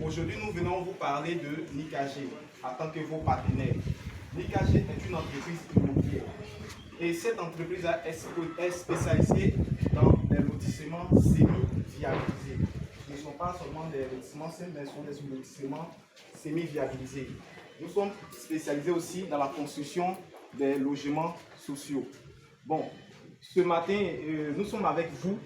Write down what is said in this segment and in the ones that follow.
Aujourd'hui, nous venons vous parler de NIKAG en tant que vos partenaires. NIKAG est une entreprise immobilière et cette entreprise est spécialisée dans les lotissements semi-viabilisés. Ce ne sont pas seulement des lotissements simples, mais ce sont des lotissements semi-viabilisés. Nous sommes spécialisés aussi dans la construction des logements sociaux. Bon, ce matin, nous sommes avec vous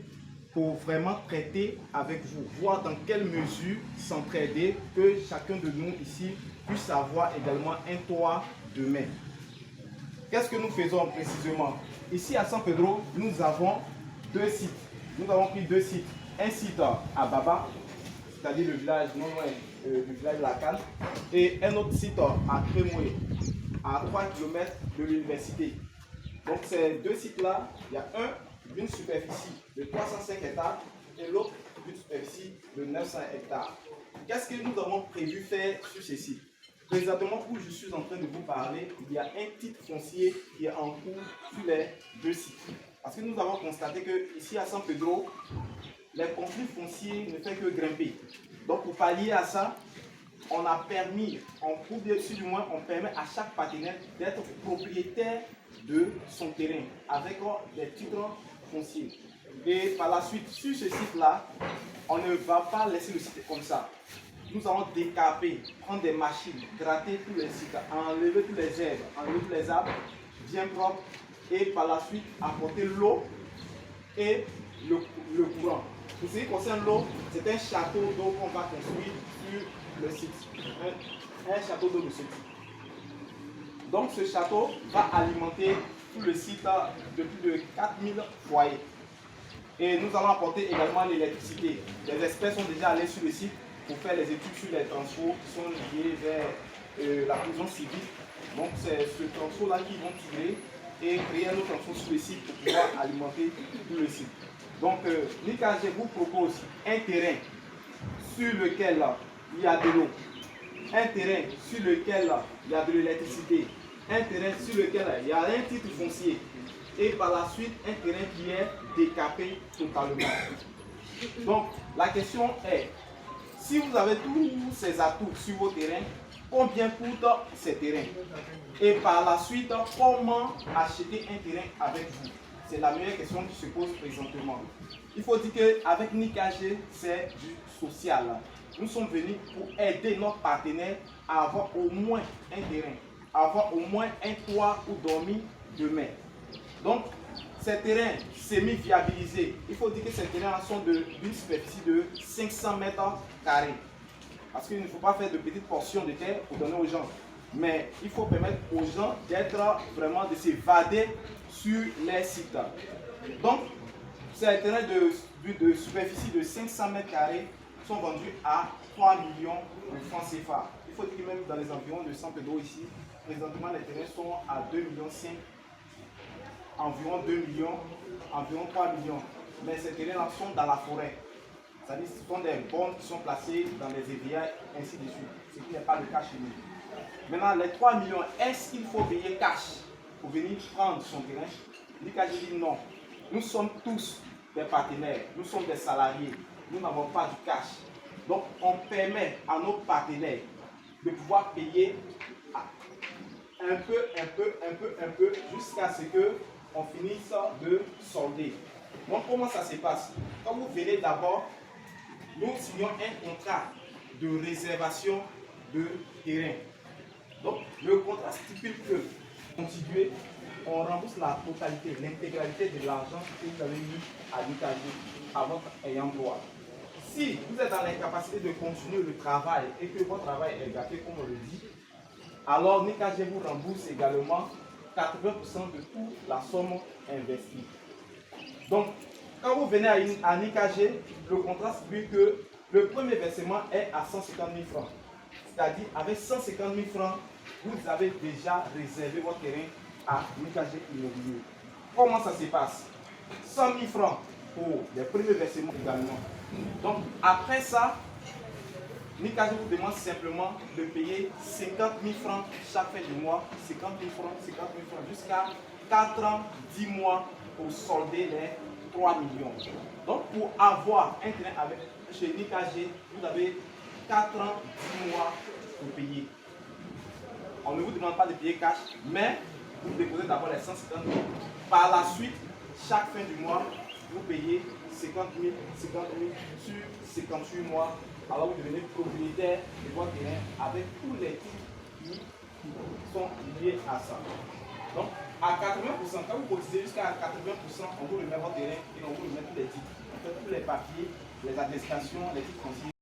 pour vraiment traiter avec vous, voir dans quelle mesure s'entraider, que chacun de nous ici puisse avoir également un toit demain. Qu'est-ce que nous faisons précisément? Ici à San Pedro, nous avons deux sites. Nous avons pris deux sites. Un site à Baba, c'est-à-dire le village non loin du village de la Canne, et un autre site à Crémoué, à 3 km de l'université. Donc ces deux sites-là, il y a une superficie de 305 hectares et l'autre une superficie de 900 hectares. Qu'est-ce que nous avons prévu faire sur ces sites? Présentement, où je suis en train de vous parler, il y a un titre foncier qui est en cours sur les deux sites. Parce que nous avons constaté que ici à San Pedro, les conflits fonciers ne font que grimper. Donc pour pallier à ça, on a permis, du moins, on permet à chaque partenaire d'être propriétaire de son terrain avec des titres fonciers. Et par la suite, sur ce site-là, on ne va pas laisser le site comme ça. Nous allons décaper, prendre des machines, gratter tous les sites, enlever tous les herbes, enlever tous les arbres bien propres et par la suite apporter l'eau et le courant. Pour ce qui concerne l'eau, c'est un château d'eau qu'on va construire sur le site. Un château d'eau de ce type. Donc ce château va alimenter tout le site de plus de 4000 foyers. Et nous allons apporter également l'électricité. Les experts sont déjà allés sur le site pour faire les études sur les transferts qui sont liés vers la prison civile. Donc c'est ce transfert-là qu'ils vont tirer et créer un autre transfert sur le site pour pouvoir alimenter tout le site. Donc NIKAG vous propose un terrain sur lequel il y a de l'eau, un terrain sur lequel il y a de l'électricité, un terrain sur lequel il y a un titre foncier et par la suite un terrain qui est décapé totalement. Donc la question est, si vous avez tous ces atouts sur vos terrains, combien coûtent ces terrains? Et par la suite, comment acheter un terrain avec vous? C'est la meilleure question qui se pose présentement. Il faut dire qu'avec NIKAG, c'est du social. Nous sommes venus pour aider nos partenaires à avoir au moins un terrain, à avoir au moins un toit où dormir demain. Donc, ces terrains semi-viabilisés, il faut dire que ces terrains sont d'une superficie de 500 mètres carrés. Parce qu'il ne faut pas faire de petites portions de terre pour donner aux gens. Mais il faut permettre aux gens d'être vraiment, de s'évader sur les sites. Donc, ces terrains de superficie de 500 mètres carrés sont vendus à 3 millions de francs CFA. Il faut dire que même dans les environs de San Pedro ici, présentement les terrains sont à 2,5 millions, environ 2 millions, environ 3 millions. Mais ces terrains-là sont dans la forêt. C'est-à-dire que ce sont des bornes qui sont placées dans les éviers, ainsi de suite. Ce qui n'est pas le cas chez nous. Maintenant, les 3 millions, est-ce qu'il faut payer cash pour venir prendre son terrain? NIKAG dit non. Nous sommes tous des partenaires, nous sommes des salariés, nous n'avons pas du cash. Donc, on permet à nos partenaires de pouvoir payer un peu, jusqu'à ce qu'on finisse de solder. Donc, comment ça se passe? Quand vous venez d'abord, nous signons un contrat de réservation de terrain. Donc, le contrat stipule que, constitué, on rembourse la totalité, l'intégralité de l'argent que vous avez mis à NIKAG à votre ayant droit. Si vous êtes dans l'incapacité de continuer le travail et que votre travail est gâté, comme on le dit, alors NIKAG vous rembourse également 80% de toute la somme investie. Donc, quand vous venez à NIKAG, le contrat stipule que le premier versement est à 150 000 francs. C'est-à-dire, avec 150 000 francs, vous avez déjà réservé votre terrain à NIKAG Immobilier. Comment ça se passe? 100 000 francs pour les premiers versements également. Donc, après ça, NIKAG vous demande simplement de payer 50 000 francs chaque fin du mois, 50 000 francs, jusqu'à 4 ans, 10 mois pour solder les 3 millions. Donc, pour avoir un terrain chez NIKAG, vous avez 4 ans, 10 mois pour payer. On ne vous demande pas de payer cash, mais vous déposez d'abord les 150 000. Par la suite, chaque fin du mois, vous payez 50 000 sur 58 mois. Alors vous devenez propriétaire de votre terrain avec tous les titres qui sont liés à ça. Donc, à 80%, quand vous cotisez jusqu'à 80%, on vous remet votre terrain et on vous remet tous les titres. On fait tous les papiers, les attestations, les titres fonciers.